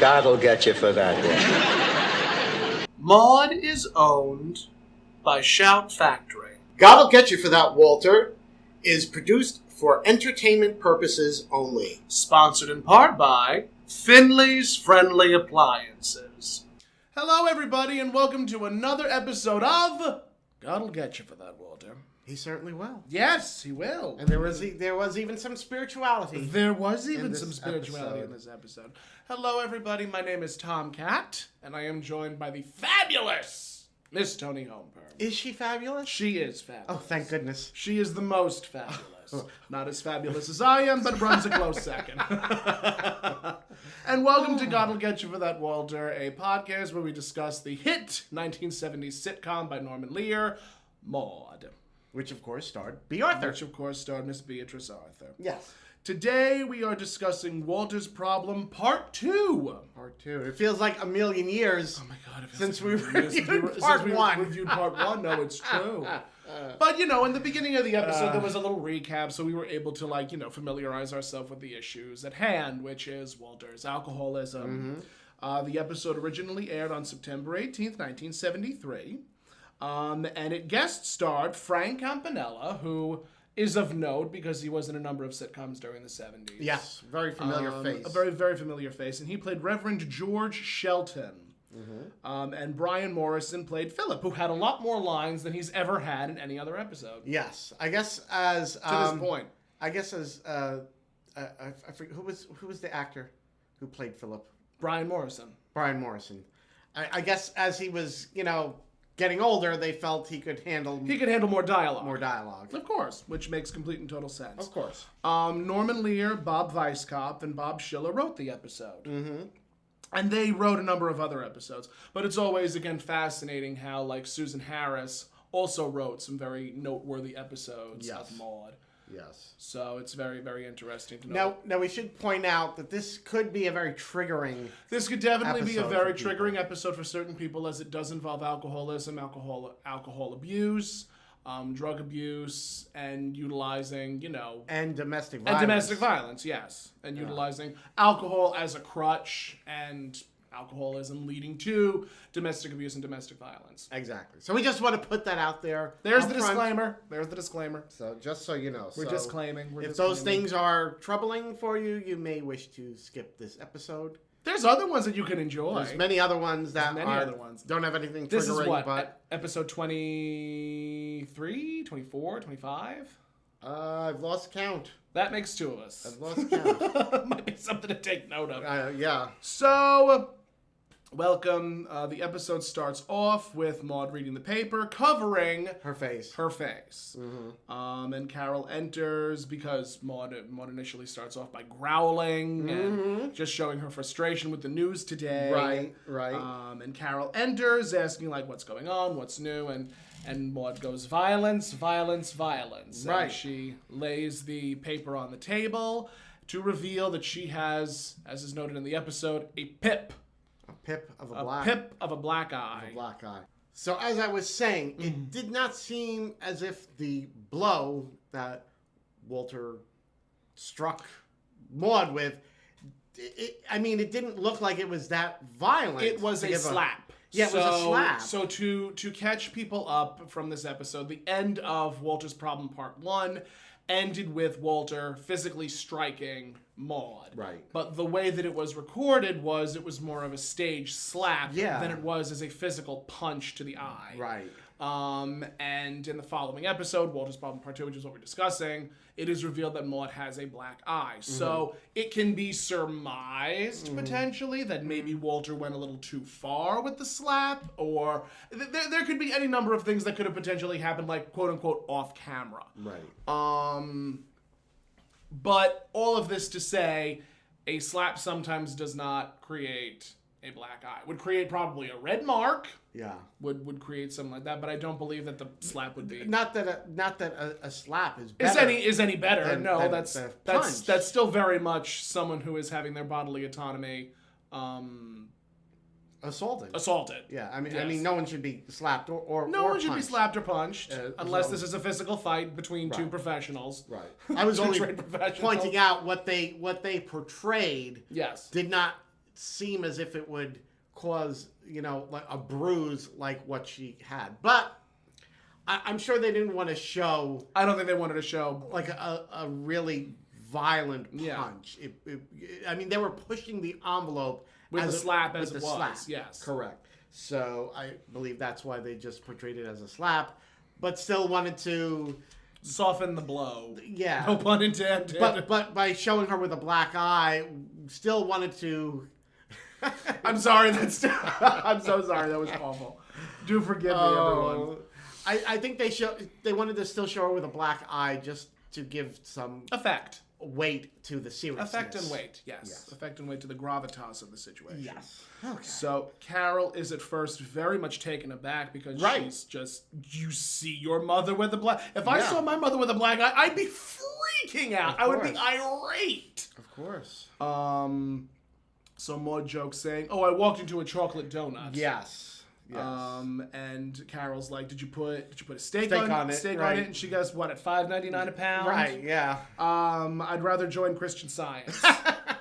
God'll get you for that one. Maude is owned by Shout Factory. God'll Get You for That, Walter is produced for entertainment purposes only. Sponsored in part by Finley's Friendly Appliances. Hello, everybody, and welcome to another episode of God'll Get You for That, Walter. He certainly will. Yes, he will. And there was even some spirituality. There was even some spirituality in this episode. Hello, everybody. My name is Tom Catt, and I am joined by the fabulous Miss Toni Homeperm. Is she fabulous? She is fabulous. Oh, thank goodness. She is the most fabulous. Not as fabulous as I am, but runs a close second. And welcome to God'll Get You for That, Walter, a podcast where we discuss the hit 1970s sitcom by Norman Lear, Maude. Which, of course, starred B. Arthur. Which, of course, starred Miss Beatrice Arthur. Yes. Today, we are discussing Walter's Problem Part 2. Part 2. It feels like a million years since we reviewed Part 1. Reviewed Part 1. No, it's true. But, in the beginning of the episode, there was a little recap, so we were able to, familiarize ourselves with the issues at hand, which is Walter's alcoholism. Mm-hmm. The episode originally aired on September 18th, 1973. And it guest starred Frank Campanella, who is of note because he was in a number of sitcoms during the 70s. Yes, very familiar face. A very, very familiar face. And he played Reverend George Shelton. Mm-hmm. And Brian Morrison played Philip, who had a lot more lines than he's ever had in any other episode. Yes, I guess as... to this point. I guess as... I forget, who was the actor who played Philip? Brian Morrison. Brian Morrison. I guess as he was, getting older, they felt he could handle more dialogue. More dialogue. Of course, which makes complete and total sense. Of course. Norman Lear, Bob Weisskopf, and Bob Schiller wrote the episode. Mm-hmm. And they wrote a number of other episodes. But it's always, again, fascinating how, Susan Harris also wrote some very noteworthy episodes of Maude. Yes. So it's very, very interesting to know. Now, we should point out that this could be a very triggering This could definitely be a very triggering episode for certain people, as it does involve alcoholism, alcohol abuse, drug abuse, and utilizing, And domestic violence. And domestic violence, yes. And utilizing alcohol as a crutch and alcoholism leading to domestic abuse and domestic violence. Exactly. So we just want to put that out there. There's the disclaimer. There's the disclaimer. So just so you know. We're disclaiming. If those things are troubling for you, you may wish to skip this episode. There's other ones that you can enjoy. There's many other ones that don't have anything triggering. This is what? But episode 23, 24, 25? I've lost count. That makes two of us. I've lost count. Might be something to take note of. Yeah. So... welcome. The episode starts off with Maude reading the paper, covering her face. Mm-hmm. And Carol enters because Maude initially starts off by growling and just showing her frustration with the news today. Right. And Carol enters, asking what's going on, what's new, and Maude goes, violence, violence, violence. Right. And she lays the paper on the table to reveal that she has, as is noted in the episode, a pip. A pip of a black eye. So as I was saying, it did not seem as if the blow that Walter struck Maude with, it didn't look like it was that violent. It was a slap. It was a slap. So to catch people up from this episode, the end of Walter's Problem Part 1 ended with Walter physically striking Maude. Right. But the way that it was recorded it was more of a stage slap than it was as a physical punch to the eye. Right. And in the following episode, Walter's Problem Part 2, which is what we're discussing, it is revealed that Maude has a black eye. So it can be surmised, potentially, that maybe Walter went a little too far with the slap, or there could be any number of things that could have potentially happened, quote-unquote, off camera. Right. But all of this to say, a slap sometimes does not create a black eye. Would create probably a red mark. Yeah. Would create something like that, but I don't believe that the slap would be. Not that a slap is better. Is any better? Than That's still very much someone who is having their bodily autonomy assaulted. Yeah, I mean, no one should be slapped or no one punched. should be slapped or punched unless this is a physical fight between two professionals. Right. I was only pointing out what they portrayed. Yes. Did not seem as if it would cause, like a bruise like what she had. But I'm sure they didn't want to show. I don't think they wanted to show like a really violent punch. I mean, they were pushing the envelope with the slap as it was. Slap. Yes, correct. So I believe that's why they just portrayed it as a slap, but still wanted to soften the blow. Yeah, no pun intended. But by showing her with a black eye, still wanted to. I'm sorry. I'm so sorry. That was awful. Do forgive me, everyone. I think they wanted to still show her with a black eye just to give some weight to the seriousness. Effect and weight, yes. Effect and weight to the gravitas of the situation. Yes. Okay. So Carol is at first very much taken aback because she's just, you see your mother with a black... If I saw my mother with a black eye, I'd be freaking out. I would be irate. Of course. So Maude jokes saying, I walked into a chocolate donut. Yes. And Carol's like, did you put a steak on it? And she goes, what, at $5.99 a pound? Right, yeah. I'd rather join Christian Science,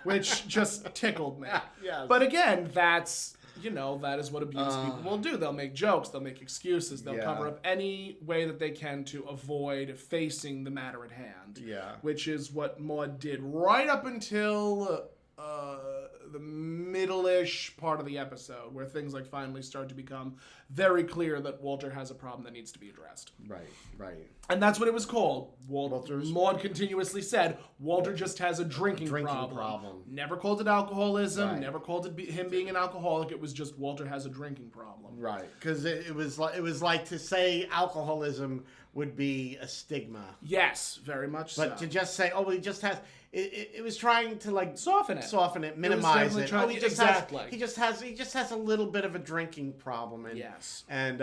which just tickled me. Yes. But again, that is what abused people will do. They'll make jokes, they'll make excuses, they'll cover up any way that they can to avoid facing the matter at hand. Yeah. Which is what Maude did right up until the middle-ish part of the episode, where things finally start to become very clear that Walter has a problem that needs to be addressed. Right. And that's what it was called. Maude continuously said, Walter just has a drinking problem. Never called it alcoholism, never called it him being an alcoholic. It was just Walter has a drinking problem. Right, because it was like to say alcoholism would be a stigma. Yes, very much so. But to just say, he just has... It was trying to soften it, minimize it. He just has a little bit of a drinking problem. And, yes. And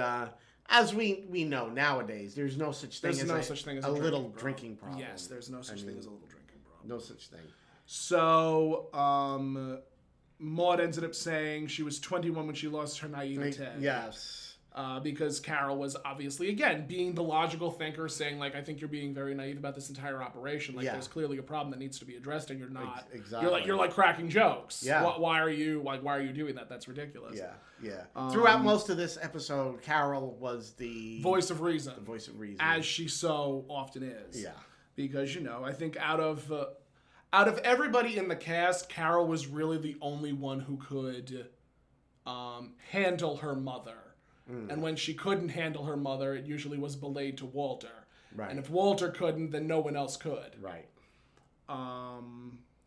as we know nowadays, there's no such thing as a little drinking problem. Yes, there's no such thing as a little drinking problem. No such thing. So Maude ended up saying she was 21 when she lost her naivete. Yes. Because Carol was obviously, again, being the logical thinker, saying, I think you're being very naive about this entire operation. There's clearly a problem that needs to be addressed, and you're not. Exactly. You're cracking jokes. Yeah. Why are you doing that? That's ridiculous. Yeah. Throughout most of this episode, Carol was the voice of reason. The voice of reason. As she so often is. Yeah. Because, I think out of everybody in the cast, Carol was really the only one who could handle her mother. And when she couldn't handle her mother, it usually was belayed to Walter. Right. And if Walter couldn't, then no one else could. Right.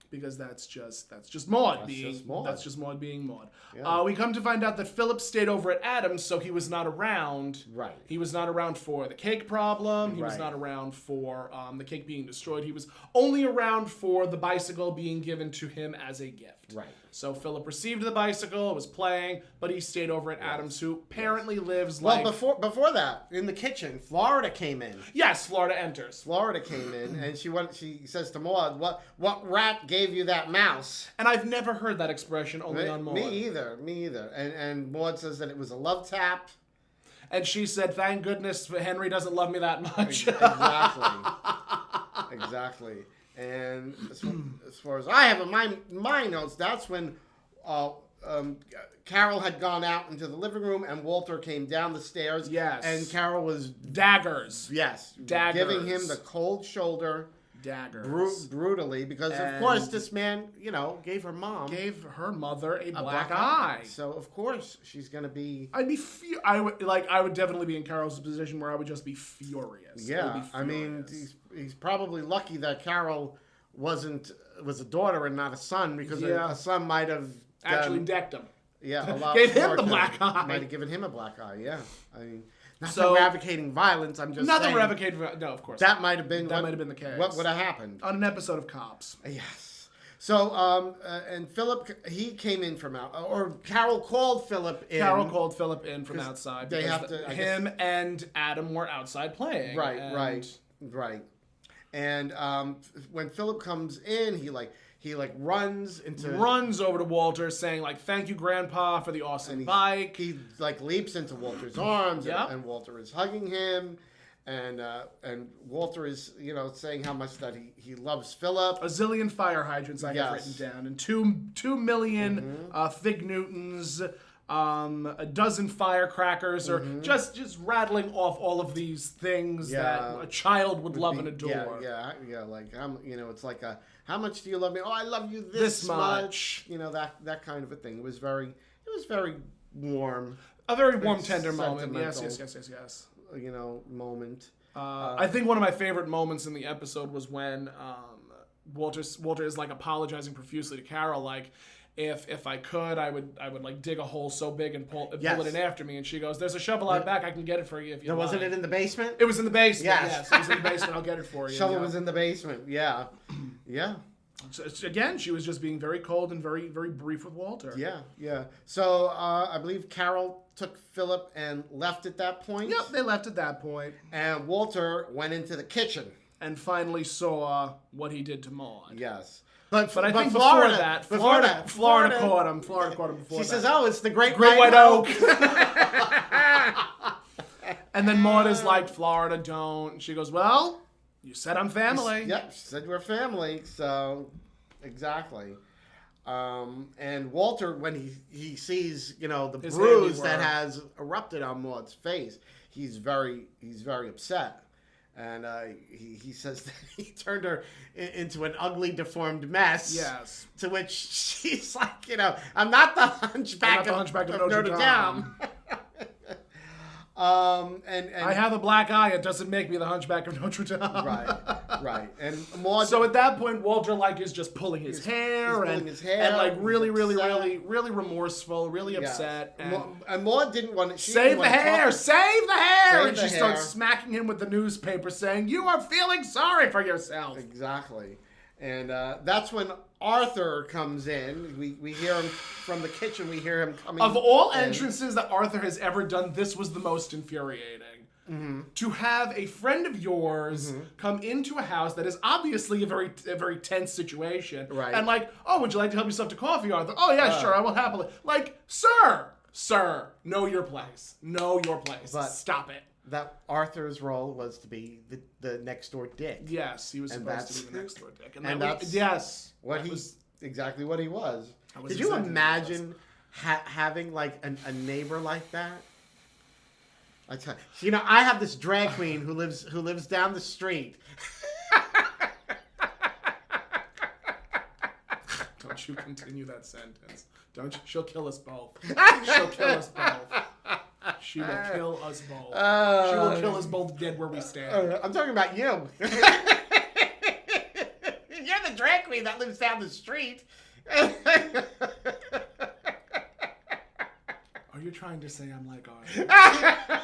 Because that's just Maude That's just Maude being Maude. Yeah. We come to find out that Philip stayed over at Adam's, so he was not around. Right. He was not around for the cake problem. He was not around for the cake being destroyed. He was only around for the bicycle being given to him as a gift. Right. So Philip received the bicycle, was playing, but he stayed over at Adam's, who apparently lives before that, in the kitchen, Florida came in. Yes, Florida enters. Florida came in, and she says to Maude, "What rat gave you that mouse?" And I've never heard that expression, only on Maude. Me either. And Maude says that it was a love tap. And she said, "Thank goodness Henry doesn't love me that much." Exactly. And as far as I have in my notes, that's when Carol had gone out into the living room and Walter came down the stairs. Yes. And Carol was... Daggers. Yes. Daggers. Giving him the cold shoulder. Daggers. Brutally. Because, of course, this man, gave her mother a black eye. So, of course, she's going to be... I would definitely be in Carol's position where I would just be furious. Yeah. I mean, he's probably lucky that Carol was a daughter and not a son, because a son might have... actually decked him. Yeah, a lot gave him the black eye. Might have given him a black eye, yeah. I mean, not that we're advocating violence, I'm just saying. Not that we're advocating... No, of course. That might have been... That might have been the case. What would have happened? On an episode of Cops. Yes. So, and Philip, he came in from out... Or Carol called Philip in. Carol called Philip in from outside. They have to... Him and Adam were outside playing. Right. And when Philip comes in, he runs over to Walter saying, thank you, Grandpa, for the awesome bike. He leaps into Walter's arms, and Walter is hugging him. And Walter is, saying how much that he loves Philip. A zillion fire hydrants I have written down, and 2 million Fig Newtons, a dozen firecrackers, or just rattling off all of these things that a child would love and adore. Yeah. Like it's like how much do you love me? Oh, I love you this much. That kind of a thing. It was very warm. A very warm, tender moment. Yes. Moment. I think one of my favorite moments in the episode was when Walter is like apologizing profusely to Carol, like, if I could, I would like dig a hole so big and pull it in after me. And she goes, "There's a shovel out back. I can get it for you if you like." Wasn't it in the basement? It was in the basement. Yes. It was in the basement. I'll get it for you. Shovel was in the basement. Yeah. So, again, she was just being very cold and very, very brief with Walter. Yeah. So I believe Carol took Philip and left at that point. Yep, they left at that point. And Walter went into the kitchen. And finally saw what he did to Maude. Yes. But I think Florida caught him. Florida caught him before that. She says, "Oh, it's the Great White Oak." And then Maude is like, "Florida, don't." And she goes, "Well, you said I'm family." Yep, she said we're family. So, exactly. And Walter, when he sees, the His bruise handiwork that has erupted on Maude's face, he's very upset. And he says that he turned her into an ugly, deformed mess. Yes. To which she's like, I'm not the Hunchback of Notre Dame. And I have a black eye. It doesn't make me the Hunchback of Notre Dame. Right. And Maude. So at that point, Walter is just pulling his hair and really remorseful, really upset. And Maude didn't want to. Save the hair! And she starts smacking him with the newspaper, saying, "You are feeling sorry for yourself." Exactly. And that's when Arthur comes in. We hear him from the kitchen. We hear him coming. Of all entrances that Arthur has ever done, this was the most infuriating. Mm-hmm. To have a friend of yours come into a house that is obviously a very tense situation, right? And like, "Oh, would you like to help yourself to coffee, Arthur?" "Oh yeah, sure, I will happily." Like, sir, know your place. But stop it. That Arthur's role was to be the next door dick. Yes, he was supposed to be the next door dick, that's exactly what he was. Could you imagine having like a neighbor like that? I tell you, I have this drag queen who lives down the street. Don't you continue that sentence. Don't you? She'll kill us both. She will kill us both. She will kill us both dead where we stand. I'm talking about you. You're the drag queen that lives down the street. Are you trying to say I'm like Arthur?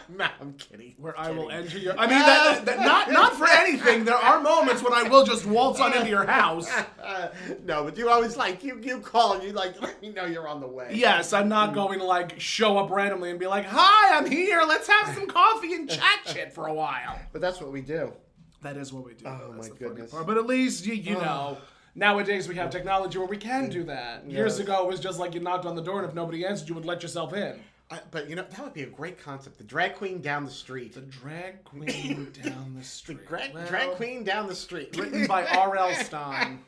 No, I'm kidding. Where I will enter your... I mean, not for anything. There are moments when I will just waltz on into your house. No, but you always you call and you let me know you're on the way. Yes, I'm not going to show up randomly and be like, "Hi, I'm here. Let's have some coffee and chat shit for a while." But that's what we do. That is what we do. Oh, my goodness. But at least, you know... Nowadays, we have technology where we can do that. Years ago, it was just like you knocked on the door, and if nobody answered, you would let yourself in. But, that would be a great concept. The drag queen down the street. The drag queen down the street. The drag queen down the street. Written by R.L. Stein.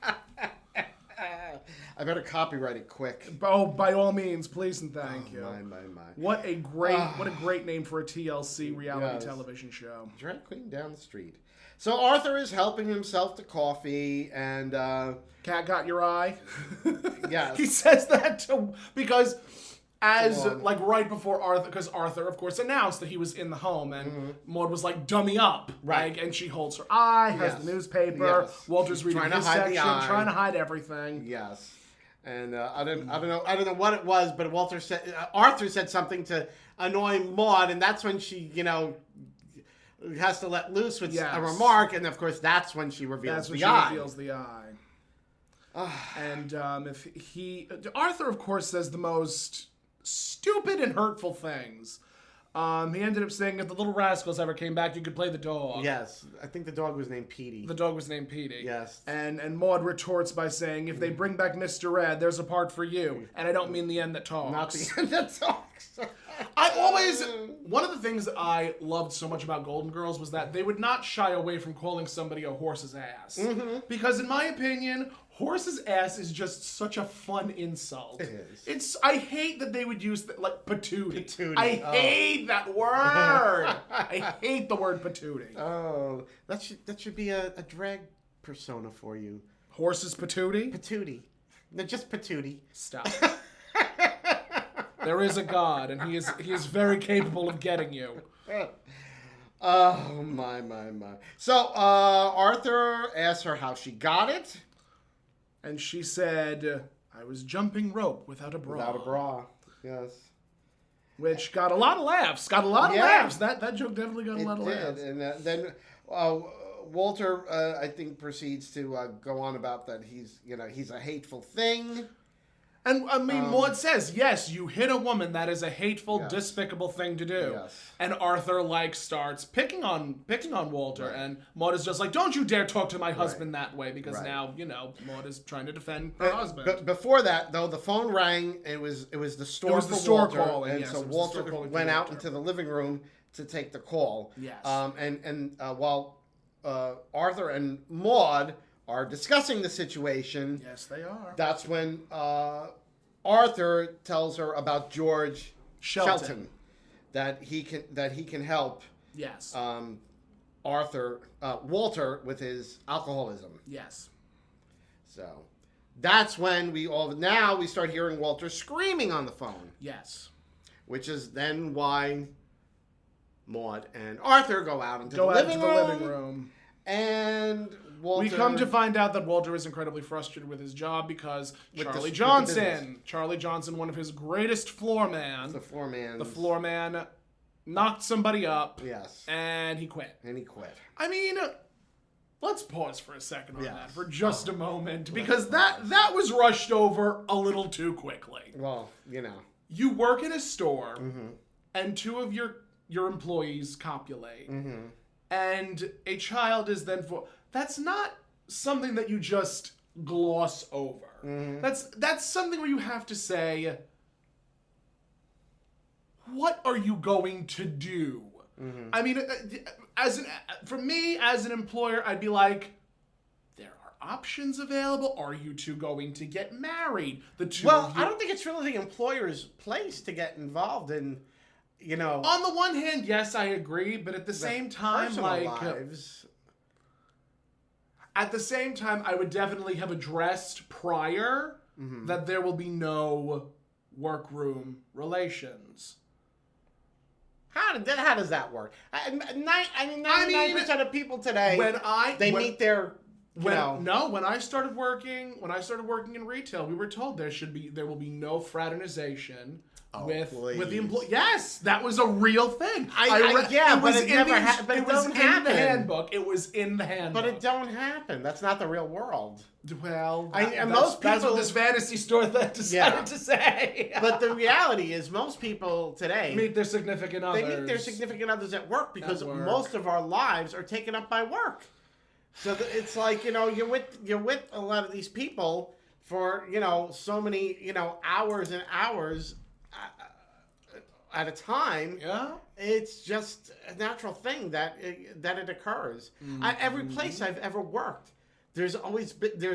I better copyright it quick. Oh, by all means, please and thank you. My. What a great name for a TLC reality television show. Drag queen down the street. So Arthur is helping himself to coffee, and Cat got your eye. Yes. He says that because right before Arthur, because Arthur of course announced that he was in the home, and Maude was like, "Dummy up," right? And she holds her eye, has the newspaper. Yes. Walter's reading his section, trying to hide everything. Yes. And I don't know what it was, but Arthur said something to annoy Maude, and that's when she has to let loose with a remark, and of course that's when she reveals the eye. And Arthur of course says the most stupid and hurtful things. He ended up saying if the little rascals ever came back, you could play the dog. Yes, I think the dog was named Petey. The dog was named Petey. Yes. And Maude retorts by saying, if they bring back Mr. Ed, there's a part for you. And I don't mean the end that talks. Not the end that talks. One of the things that I loved so much about Golden Girls was that they would not shy away from calling somebody a horse's ass. Mm-hmm. Because in my opinion, horse's ass is just such a fun insult. It is. I hate that they would use, like, patootie. Patootie. I hate that word. I hate the word patootie. Oh, that should be a drag persona for you. Horse's patootie? Patootie. No, just patootie. Stop. There is a God, and he is very capable of getting you. Oh, my. So, Arthur asked her how she got it. And she said, I was jumping rope without a bra. Without a bra, yes. Which got a lot of laughs. Got a lot of laughs. That joke definitely got a lot of laughs. And then Walter, I think, proceeds to go on about that he's a hateful thing. And, I mean, Maude says, yes, you hit a woman. That is a hateful, Yes. despicable thing to do. Yes. And Arthur, starts picking on Walter. Right. And Maude is just like, don't you dare talk to my husband that way. Because Right. now, Maude is trying to defend her husband. But before that, though, the phone rang. It was the store. It was for the store Walter, calling, and yes, so it was the Walter store calling for went out Walter. into the living room to take the call. Yes. And while Arthur and Maude are discussing the situation, Yes, they are. that's when Arthur tells her about George Shelton. that he can help Yes. Walter with his alcoholism. Yes. So that's when we start hearing Walter screaming on the phone, Yes. which is then why Maude and Arthur go out into the living room. And Walter... We come to find out that Walter is incredibly frustrated with his job because With Charlie the Johnson, one of his greatest floor man, the foreman. knocked somebody up, Yes. and he quit. And he quit. I mean, let's pause for a second on Yes. that for just a moment, because that was rushed over a little too quickly. Well, You work in a store, Mm-hmm. and two of your employees copulate, Mm-hmm. and a child is then that's not something that you just gloss over. Mm-hmm. That's something where you have to say, what are you going to do? Mm-hmm. I mean, for me as an employer, I'd be like, there are options available. Are you two going to get married? The two of you. I don't think it's really the employer's place to get involved in, On the one hand, yes, I agree, but at the same time, personal lives. At the same time, I would definitely have addressed prior that there will be no workroom relations. How does that work? 99% of people today, when meet their, when I started working in retail, we were told there will be no fraternization with the employee. Yes, that was a real thing. But it never happened. But it doesn't happen. The handbook. It was in the handbook. But it don't happen. That's not the real world. Well, most that's people- what this fantasy store decided to say. But the reality is, most people today meet their significant others. They meet their significant others at work because At work. most of our lives are taken up by work. So it's like, you're with a lot of these people for so many hours and hours at a time. Yeah. It's just a natural thing that it occurs. Every place I've ever worked, there's always been people.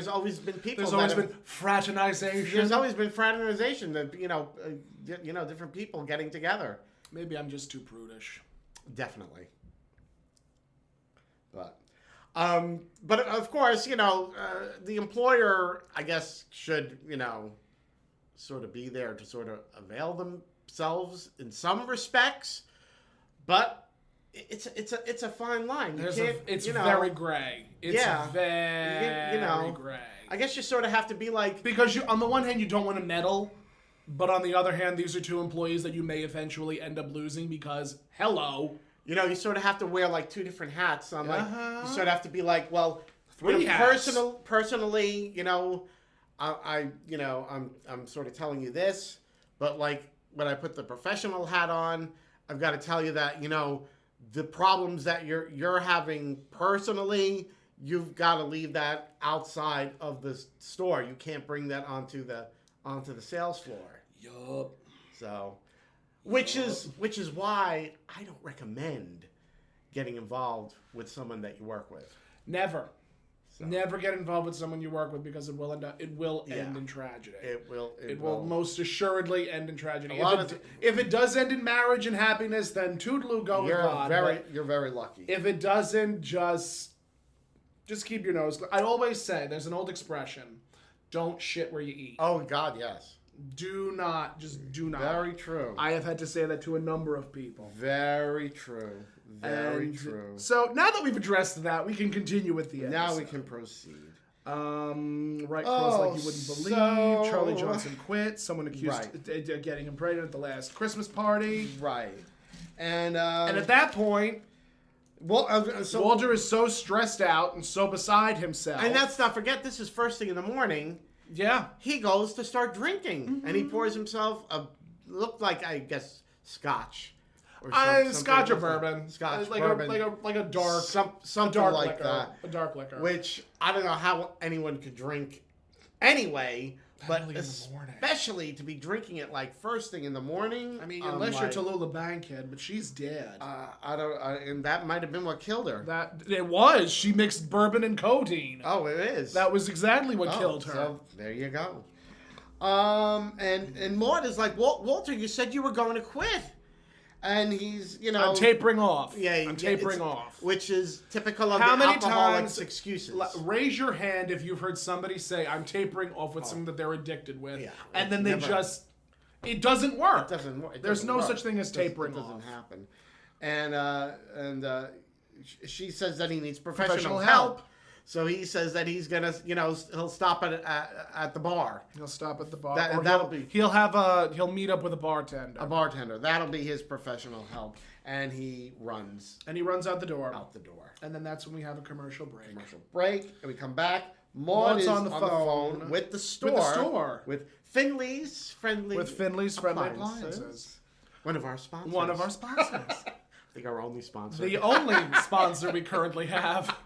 There's always been fraternization. There's always been fraternization. That different people getting together. Maybe I'm just too prudish. Definitely. But of course, the employer, I guess, should sort of be there to sort of avail themselves in some respects, but it's a fine line. It's very gray. It's very gray. I guess you sort of have to be like, because on the one hand you don't want to meddle, but on the other hand these are two employees that you may eventually end up losing because hello. You sort of have to wear like two different hats. You sort of have to be like, well, three hats. Personally, I'm sort of telling you this, but like when I put the professional hat on, I've got to tell you that, the problems that you're having personally, you've got to leave that outside of the store. You can't bring that onto the sales floor. Yup. So, which is why I don't recommend getting involved with someone that you work with. Never. Never get involved with someone you work with, because it will end in tragedy. It will most assuredly end in tragedy. If it does end in marriage and happiness, then toodaloo, go with God. You're very lucky. If it doesn't, just keep your nose clean. I always say, there's an old expression, don't shit where you eat. Oh, God, yes. Do not. Very true. I have had to say that to a number of people. Very true. Very true. So now that we've addressed that, we can continue with the episode. Now we can proceed. Right cross like you wouldn't believe. Charlie Johnson quit. Someone accused of getting him pregnant at the last Christmas party. Right. And at that point, Walter is so stressed out and so beside himself. And let's not forget, this is first thing in the morning. Yeah. He goes to start drinking. And he pours himself looked like, I guess, scotch. Scotch or bourbon. Scotch, bourbon. Like a dark... Something dark like liquor, that. A dark liquor. Which, I don't know how anyone could drink anyway, but especially to be drinking it like first thing in the morning. I mean, unless you're Tallulah Bankhead, but she's dead. And that might have been what killed her. It was. She mixed bourbon and codeine. Oh, it is. That was exactly what killed her. So, there you go. And Maude is like, Walter, you said you were going to quit. And he's, I'm tapering off. Yeah, I'm tapering off. Which is typical of How the many alcoholic's times, excuses. Raise your hand if you've heard somebody say, I'm tapering off with something that they're addicted with. Yeah, and then it doesn't work. It doesn't work. There's no such thing as tapering off. It doesn't happen. And she says that he needs professional help. So he says that he's gonna, he'll stop at the bar. He'll stop at the bar. He'll meet up with a bartender. A bartender. That'll be his professional help. And he runs. And he runs out the door. And then that's when we have a commercial break. And we come back. Maude is on the phone with the store. With Finley's Friendly Appliances. One of our sponsors. I think our only sponsor. The only sponsor we currently have.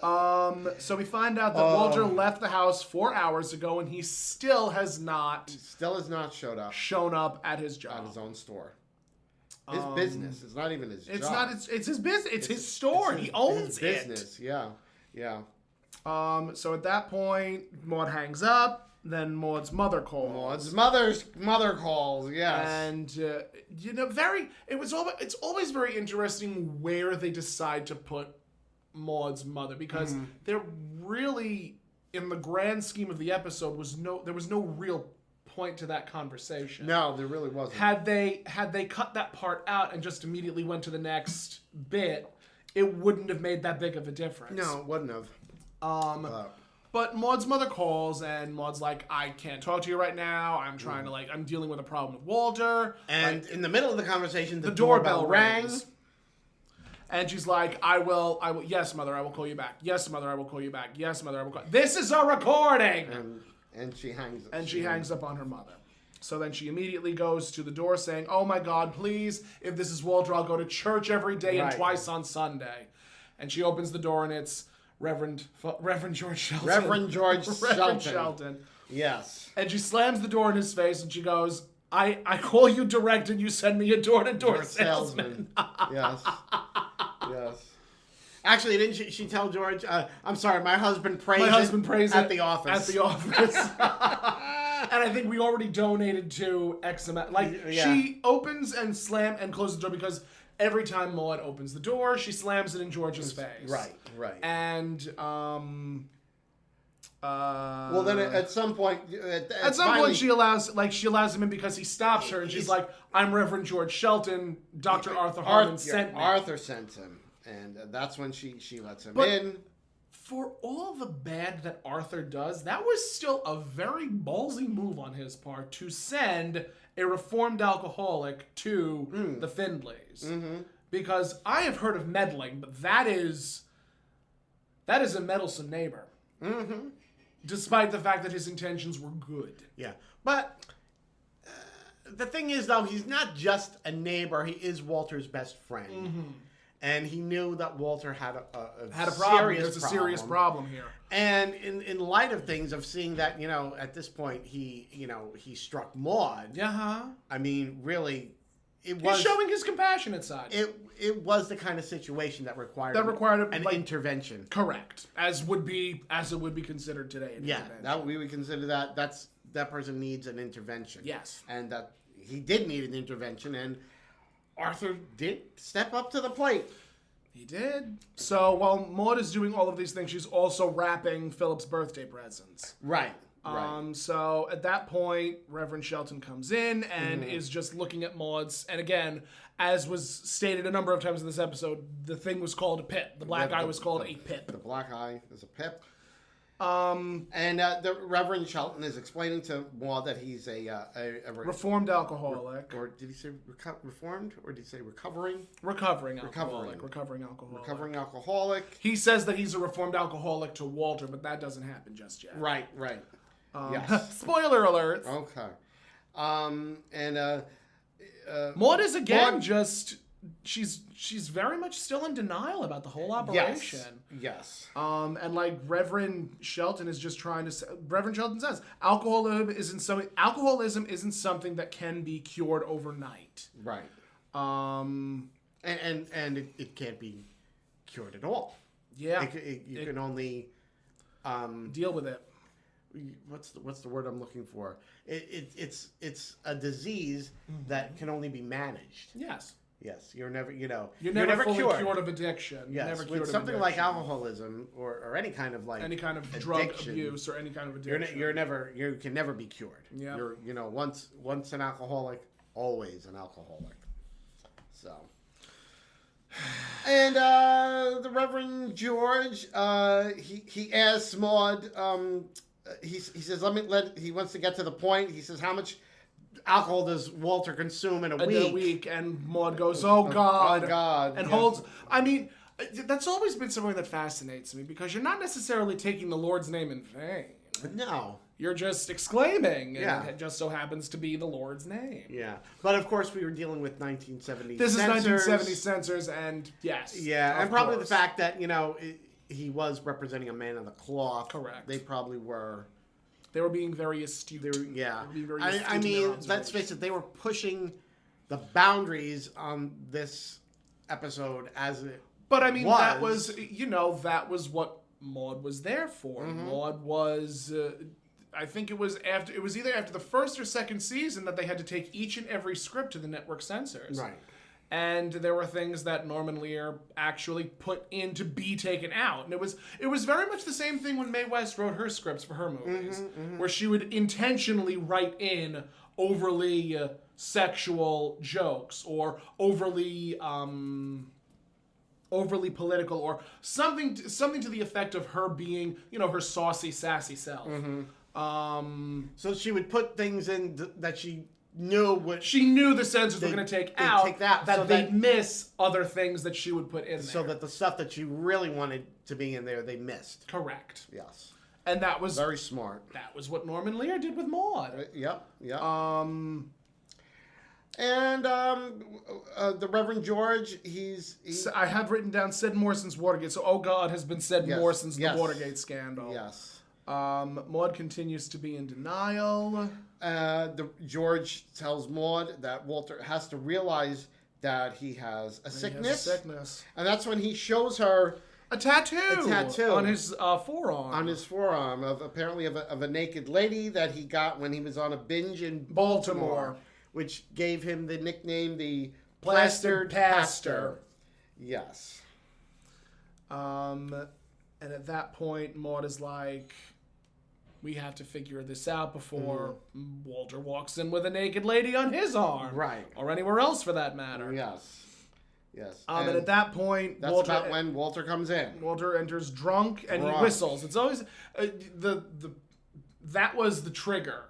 So we find out that Walter left the house 4 hours ago, and he still has not shown up at his job. At his own store. His business. It's not even his job. It's his business. It's his store. He owns his business. Yeah. So at that point, Maude hangs up. Then Maude's mother calls. Maude's mother calls. Yes. And it's always very interesting where they decide to put Maude's mother, because there really, in the grand scheme of the episode, there was no real point to that conversation. No, there really wasn't. Had they cut that part out and just immediately went to the next bit, it wouldn't have made that big of a difference. No, it wouldn't have. But Maude's mother calls, and Maude's like, I can't talk to you right now. I'm trying to, I'm dealing with a problem with Walter. And in the middle of the conversation, the doorbell rings. And she's like, I will, yes, mother, I will call you back. Yes, mother, I will call you back. Yes, mother, I will call you. This is a recording! And she hangs up. And she hangs up on her mother. So then she immediately goes to the door saying, oh my God, please, if this is Walter, I'll go to church every day and twice on Sunday. And she opens the door, and it's Reverend George Shelton. Reverend George Shelton. Yes. And she slams the door in his face, and she goes, I call you direct, and you send me a door-to-door salesman. Yes. Yes. Actually, didn't she tell George, I'm sorry, my husband prays at the office. At the office. And I think we already donated to X amount. She opens and closes the door, because every time Maude opens the door, she slams it in George's face. Right. And, well, then at some point... At some point, she allows him in, because he stops her, and she's like, I'm Reverend George Shelton. Dr. Arthur Harmon sent me. Arthur sent him. And that's when she lets him in. For all the bad that Arthur does, that was still a very ballsy move on his part to send a reformed alcoholic to the Findlays. Mm-hmm. Because I have heard of meddling, but that is a meddlesome neighbor. Mm-hmm. Despite the fact that his intentions were good. Yeah. But the thing is, though, he's not just a neighbor. He is Walter's best friend. Mm-hmm. And he knew that Walter had a problem. There's a serious problem here. And in light of things, of seeing that, at this point, he struck Maude. I mean, really, he's showing his compassionate side. It was the kind of situation that required an intervention. Correct, as it would be considered today. We would consider that person needs an intervention. Yes, and that he did need an intervention, and Arthur did step up to the plate. He did. So while Maude is doing all of these things, she's also wrapping Philip's birthday presents. Right. So at that point, Reverend Shelton comes in and is just looking at Maude's. And again, as was stated a number of times in this episode, the thing was called a pip. The black eye was called a pip. The black eye is a pip. And the Reverend Shelton is explaining to Maude that he's a reformed alcoholic. Or did he say reformed? Or did he say recovering? Recovering alcoholic. Recovering alcoholic. He says that he's a reformed alcoholic to Walter, but that doesn't happen just yet. Right. Yes. Spoiler alert. Okay. Maude is again she's very much still in denial about the whole operation. Yes. And like Reverend Shelton is just trying to say, Reverend Shelton says, alcoholism isn't something that can be cured overnight. Right. And it can't be cured at all. Yeah. You can only deal with it. What's the word I'm looking for? It's a disease that can only be managed. Yes, you're never fully cured of addiction. Yes, with something like alcoholism or any kind of drug abuse or any kind of addiction, you can never be cured. Yeah, you're once an alcoholic, always an alcoholic. So, and the Reverend George, he asks Maude, he says he wants to get to the point. He says, how much alcohol does Walter consume in a week? And Maude goes, oh God. And yes. holds, I mean, that's always been something that fascinates me, because you're not necessarily taking the Lord's name in vain. No. You're just exclaiming, and it just so happens to be the Lord's name. Yeah. But of course we were dealing with 1970 This censors. is 1970 censors, and yes. Yeah, and probably the fact that, he was representing a man of the cloth. Correct. They probably were... They were being very astute. They were being very astute. I mean, let's face it, they were pushing the boundaries on this episode as it But I mean, that was what Maude was there for. Maude was... I think it was either after the first or second season that they had to take each and every script to the network censors. Right. And there were things that Norman Lear actually put in to be taken out. And it was very much the same thing when Mae West wrote her scripts for her movies, where she would intentionally write in overly sexual jokes or overly political, or something to the effect of her being, her saucy, sassy self. So she would put things in that she knew the censors were going to take out, that they'd miss other things that she would put in there. So that the stuff that she really wanted to be in there, they missed. Correct. Yes. And that was... very smart. That was what Norman Lear did with Maude. Yep. And the Reverend George, I have written down said more since Watergate. So, oh God, has been said more since the Watergate scandal. Yes. Maude continues to be in denial. George tells Maude that Walter has to realize that he has a sickness. And that's when he shows her a tattoo on his forearm. On his forearm of a naked lady that he got when he was on a binge in Baltimore, which gave him the nickname the Plastered Pastor. Yes. And at that point, Maude is like, we have to figure this out before Walter walks in with a naked lady on his arm. Right. Or anywhere else for that matter. Yes. And at that point, that's about when Walter comes in. Walter enters drunk and he whistles. It's always that was the trigger.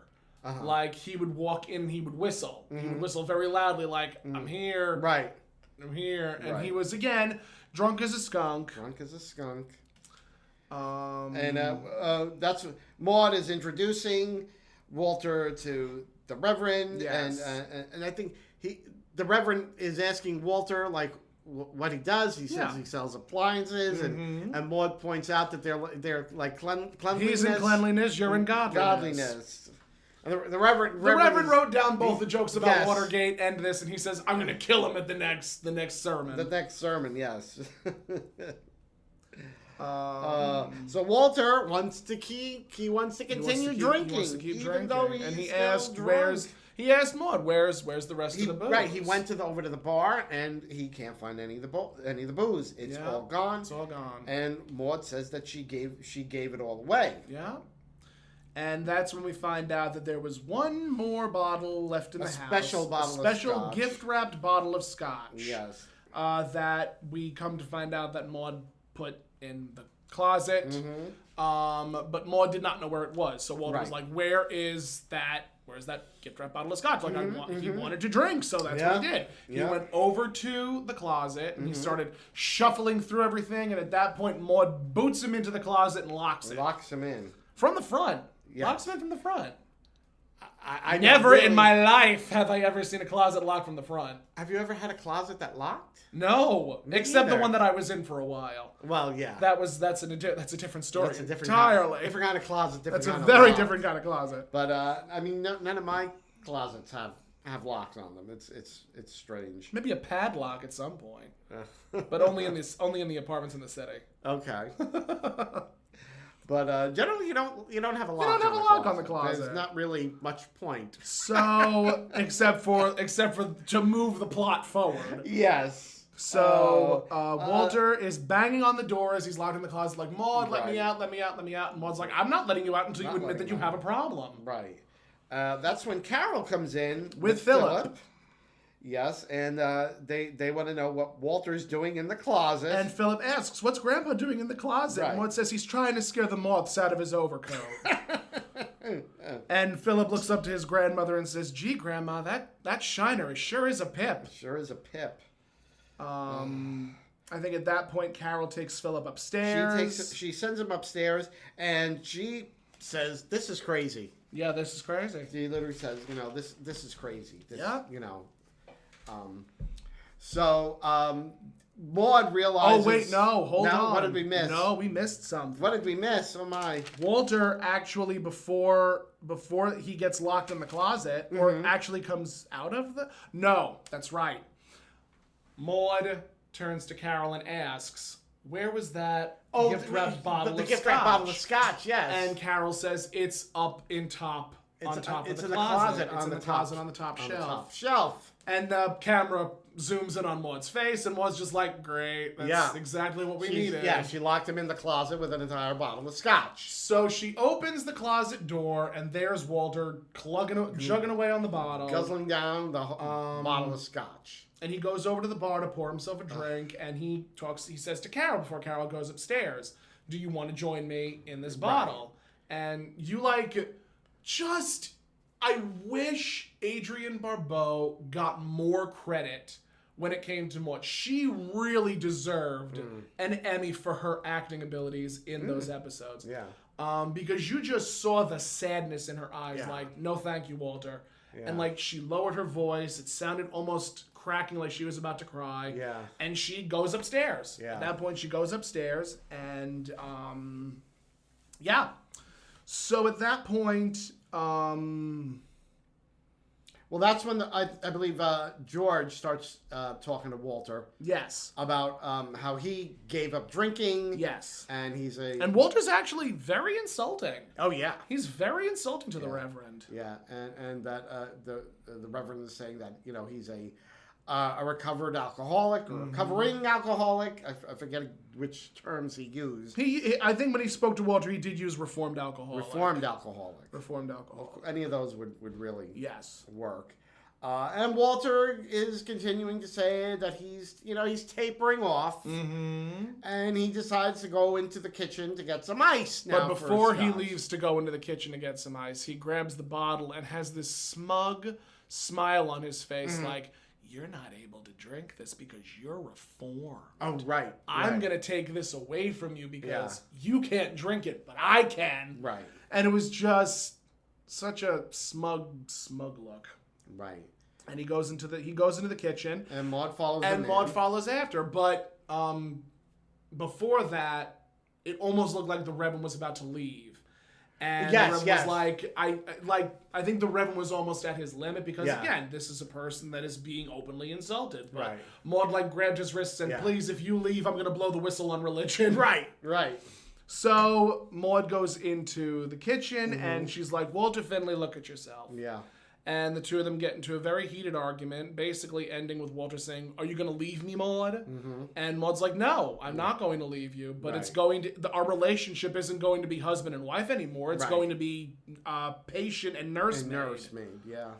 Like, he would walk in, he would whistle. He would whistle very loudly, like, I'm here. Right. I'm here. And he was, again, drunk as a skunk. And that's Maude is introducing Walter to the Reverend, Yes. and I think the Reverend is asking Walter like what he does. He says he sells appliances, and Maude points out that they're like cleanliness. He's in cleanliness, you're in godliness. And the Reverend wrote down both the jokes about Watergate and this, and he says, "I'm going to kill him at the next sermon." The next sermon, yes. So Walter wants to continue drinking. He wants to keep drinking. Though and he asked, he asked Maude, where's the rest of the booze? Right, he went over to the bar and he can't find any of the booze. It's all gone. It's all gone. And Maude says that she gave it all away. Yeah. And that's when we find out that there was one more bottle left in the house. A special gift-wrapped bottle of scotch. Yes. That we come to find out that Maude put in the closet. But Maude did not know where it was. So Walter was like, where's that gift-wrapped bottle of scotch? Like, he wanted to drink, so that's what he did. He went over to the closet, and he started shuffling through everything, and at that point, Maude boots him into the closet and locks it. Locks him in. From the front. Yeah. Locks him in from the front. I never in my life have I ever seen a closet locked from the front. Have you ever had a closet that locked? No, except the one that I was in for a while. Well, yeah. that's a different story. That's a different entirely. Different kind of closet. That's a very different kind of closet. But I mean, none of my closets have locks on them. It's strange. Maybe a padlock at some point, but only in the apartments in the city. Okay. But generally, you don't have a lock. You don't have a lock on the closet. There's not really much point. So, except for to move the plot forward. Yes. So Walter is banging on the door as he's locked in the closet, like, Maude, let me out, let me out, let me out. And Maude's like, I'm not letting you out until you admit that you have a problem. Right. That's when Carol comes in with Philip. Yes, and they want to know what Walter's doing in the closet. And Philip asks, what's Grandpa doing in the closet? Right. And Maude says he's trying to scare the moths out of his overcoat. And Philip looks up to his grandmother and says, gee, Grandma, that shiner sure is a pip. Sure is a pip. I think at that point, Carol takes Philip upstairs. She sends him upstairs, and she says, this is crazy. Yeah, this is crazy. She literally says, this is crazy. So Maude realizes... Oh, wait, no, hold on. What did we miss? No, we missed something. What did we miss? Oh, my. Walter actually, before he gets locked in the closet, or actually comes out of the... No, that's right. Maude turns to Carol and asks, where was that gift-wrapped bottle of scotch? The gift-wrapped bottle of scotch, yes. And Carol says, it's up on top of the closet. It's on the closet on the top shelf. And the camera zooms in on Maude's face, and Maude's just like, great, that's exactly what we needed. Yeah, she locked him in the closet with an entire bottle of scotch. So she opens the closet door, and there's Walter chugging away on the bottle. Guzzling down the bottle of scotch. And he goes over to the bar to pour himself a drink, and he says to Carol before Carol goes upstairs, do you want to join me in this bottle? And you I wish Adrienne Barbeau got more credit when it came to Maude. She really deserved an Emmy for her acting abilities in those episodes. Yeah. Because you just saw the sadness in her eyes, like, no thank you, Walter. Yeah. And she lowered her voice. It sounded almost cracking like she was about to cry. Yeah. And she goes upstairs. Yeah. At that point, she goes upstairs, and So at that point, well, that's when I believe George starts talking to Walter. Yes. About how he gave up drinking. Yes. And and Walter's actually very insulting. Oh yeah. He's very insulting to the Reverend. Yeah, and that the Reverend is saying that he's a recovered alcoholic, or recovering alcoholic. I forget which terms he used. I think when he spoke to Walter, he did use reformed alcoholic. Reformed alcoholic. Any of those would really work. And Walter is continuing to say that he's tapering off, and he decides to go into the kitchen to get some ice. But before he leaves to go into the kitchen to get some ice, he grabs the bottle and has this smug smile on his face, like, you're not able to drink this because you're reformed. Oh, right. I'm going to take this away from you because you can't drink it, but I can. Right. And it was just such a smug look. Right. And he goes into the kitchen. And Maude follows And him Maude in. follows after. But before that, it almost looked like the Reverend was about to leave. And the Reverend was like, I think the Reverend was almost at his limit because, again, this is a person that is being openly insulted. But Maude, grabbed his wrists and, please, if you leave, I'm going to blow the whistle on religion. Right. So Maude goes into the kitchen and she's like, Walter Finley, look at yourself. Yeah. And the two of them get into a very heated argument, basically ending with Walter saying, are you going to leave me, Maude? And Maude's like, no, I'm not going to leave you. But it's going to, our relationship isn't going to be husband and wife anymore. It's going to be patient and nursemaid. Yeah.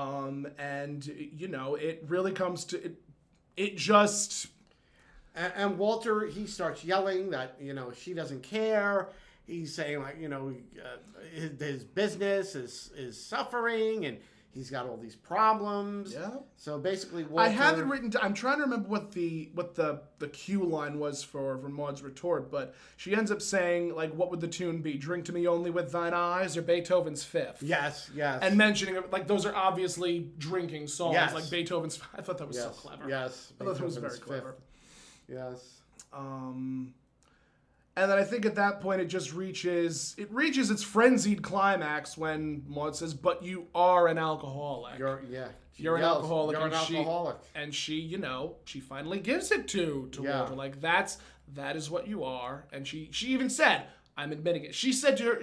And, it really comes to, it just... And Walter, he starts yelling that, she doesn't care. He's saying, his business is suffering and he's got all these problems. Yeah. So basically, Walter... I have it written I'm trying to remember what the cue line was for Maude's retort, but she ends up saying, what would the tune be? Drink to me only with thine eyes, or Beethoven's Fifth? Yes. And mentioning, those are obviously drinking songs, yes. like Beethoven's... I thought that was so clever. Yes. I thought that was very clever. Yes. And then I think at that point it reaches its frenzied climax when Maude says, "But you are an alcoholic. You're an alcoholic." You're an alcoholic. And she, she finally gives it to Walter. That is what you are. And she even said, "I'm admitting it." She said to her,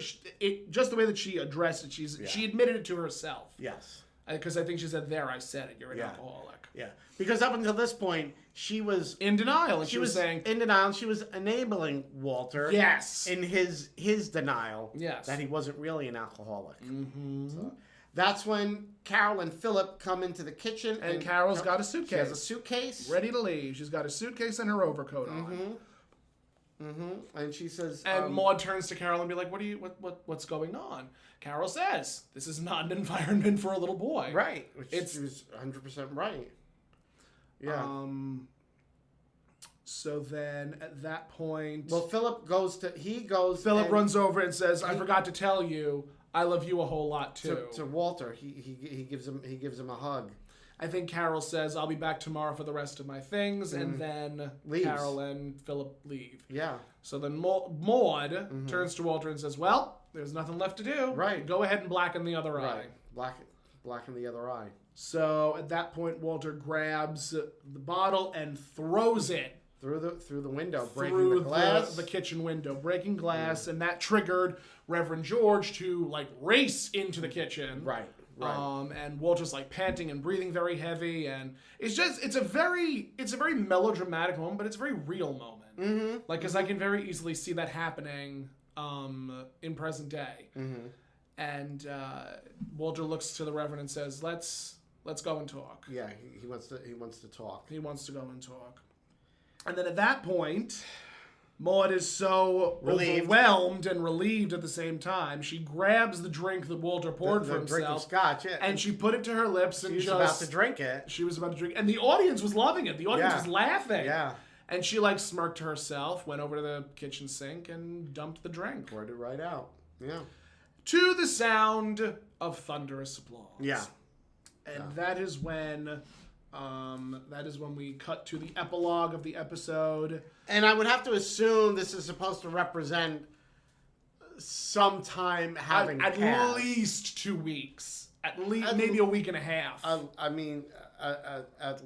just the way that she addressed it, she admitted it to herself. Yes. Because I think she said, "There, I said it. You're an alcoholic." Yeah. Because up until this point, she was in denial, and she was saying in denial. She was enabling Walter. Yes. In his denial. Yes. That he wasn't really an alcoholic. Mm-hmm. So that's when Carol and Philip come into the kitchen, and Carol's got a suitcase. She has a suitcase ready to leave. She's got a suitcase and her overcoat on. And she says, and Maude turns to Carol and be like, what's going on? Carol says, this is not an environment for a little boy. Right. She was 100% right. Yeah. So then at that point... Well, Philip runs over and says, I forgot to tell you, I love you a whole lot too. To Walter. He gives him a hug. I think Carol says, I'll be back tomorrow for the rest of my things, and then Carol and Philip leave. Yeah. So then Maude turns to Walter and says, well, there's nothing left to do. Right. Go ahead and blacken the other eye. Blacken the other eye. So at that point, Walter grabs the bottle and throws it through the window, breaking the glass. The kitchen window, breaking glass, and that triggered Reverend George to race into the kitchen. Right. And Walter's panting and breathing very heavy, and it's a very melodramatic moment, but it's a very real moment. Mm-hmm. Because I can very easily see that happening in present day. Mm-hmm. And Walter looks to the Reverend and says, "Let's go and talk." Yeah, he wants to talk. He wants to go and talk. And then at that point, Maude is so overwhelmed and relieved at the same time. She grabs the drink that Walter poured for himself, drink of scotch, and she put it to her lips and she was about to drink it. She was about to drink, and the audience was loving it. The audience was laughing. Yeah. And she smirked to herself, went over to the kitchen sink, and dumped the drink. Poured it right out. Yeah. To the sound of thunderous applause. Yeah. And that is when we cut to the epilogue of the episode. And I would have to assume this is supposed to represent some time having passed. At least 2 weeks. At least maybe a week and a half. At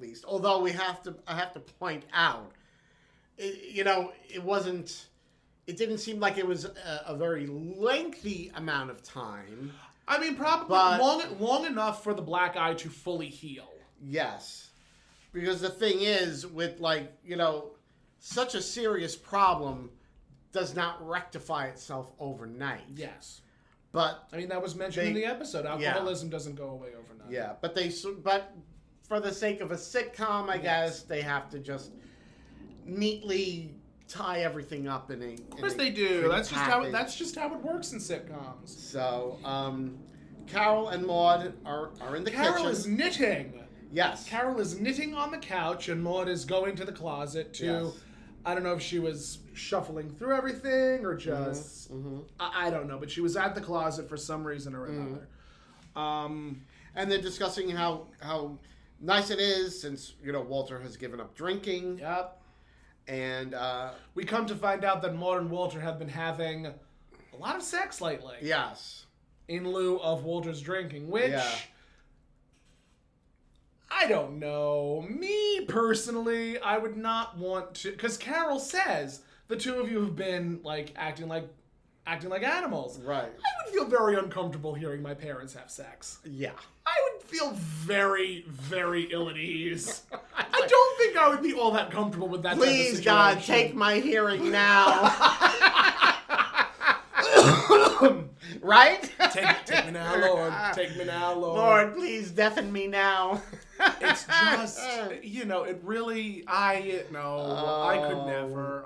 least. Although I have to point out, it didn't seem like it was a very lengthy amount of time. I mean, probably long enough for the black eye to fully heal. Yes. Because the thing is, with such a serious problem does not rectify itself overnight. Yes. But I mean, that was mentioned in the episode. Alcoholism doesn't go away overnight. Yeah, but for the sake of a sitcom, I guess they have to just neatly tie everything up in a. Of course they do. That's just how it works in sitcoms. So, Carol and Maude are in the kitchen. Carol is knitting. Yes. Carol is knitting on the couch, and Maude is going to the closet to I don't know if she was shuffling through everything or just... I don't know, but she was at the closet for some reason or another. And they're discussing how nice it is since, Walter has given up drinking. Yep. And we come to find out that Maude and Walter have been having a lot of sex lately. Yes. In lieu of Walter's drinking, which... I don't know. Me, personally, I would not want to... Because Carol says the two of you have been, acting like animals. Right. I would feel very uncomfortable hearing my parents have sex. Yeah. I would feel very, very ill at ease. I don't think I would be all that comfortable with that Please, type of God, situation. take my hearing now. Right? Take me now, Lord. Take me now, Lord. Lord, please deafen me now. It's just, it really, I could never.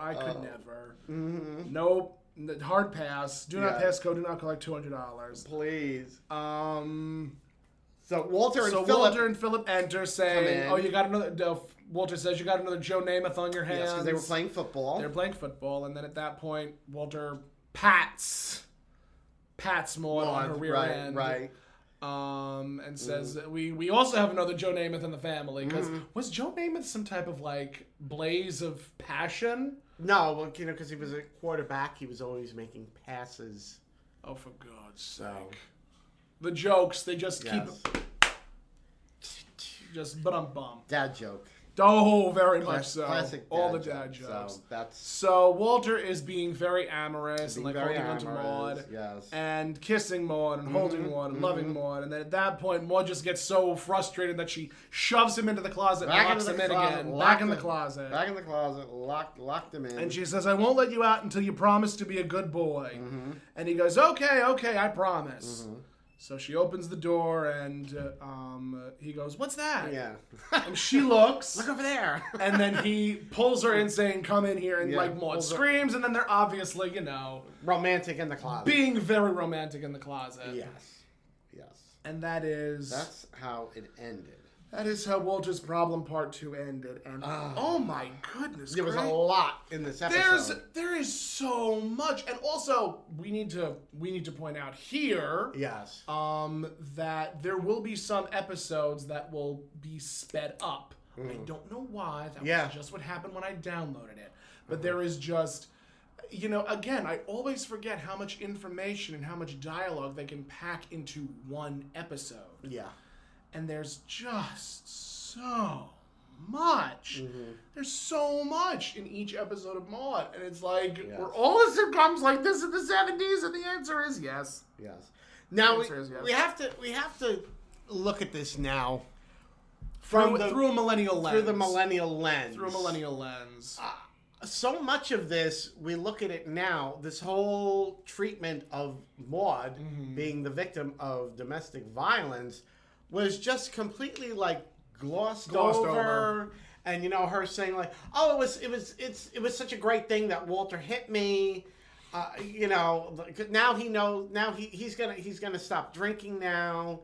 Mm-hmm. Nope. Hard pass. Do not pass go. Do not collect $200. Please. So Walter and Philip enter saying, "Oh, you got another." Walter says, "You got another Joe Namath on your hands." Yes, because they were playing football. They're playing football, and then at that point, Walter pats Maude on her rear end. Right. And says we also have another Joe Namath in the family because was Joe Namath some type of blaze of passion? No, well, because he was a quarterback, he was always making passes. Oh, for God's sake! The jokes they just keep just bum. Dad joke. Oh, very much so. Classic all the dad dad jokes. So, so Walter is being very amorous and holding onto Maude and kissing Maude and holding Maude and loving Maude. And then at that point, Maude just gets so frustrated that she shoves him into the closet and locks him in again. Back in the closet. Back in the closet. Locked him in. And she says, "I won't let you out until you promise to be a good boy." And he goes, Okay, I promise. So she opens the door and he goes, "What's that?" Yeah. And she looks. Look over there. And then he pulls her in saying, "Come in here." And Maude screams. And then they're obviously, romantic in the closet. being very romantic in the closet. Yes. And that's how it ended. That is how Walter's Problem Part 2 ended. And oh my goodness, there was a lot in this episode. There is so much. And also, we need to point out here that there will be some episodes that will be sped up. I don't know why. That was just what happened when I downloaded it. But there is just again, I always forget how much information and how much dialogue they can pack into one episode. Yeah. And there's just so much. There's so much in each episode of Maude. And it's were all the sitcoms like this in the 70s? And the answer is yes. Yes. Now, we have to look at this now through a millennial lens. Through the millennial lens. Through a millennial lens. So much of this, we look at it now, this whole treatment of Maude being the victim of domestic violence was just completely glossed over. And her saying "Oh, it was such a great thing that Walter hit me." Now he knows. Now he's gonna stop drinking now.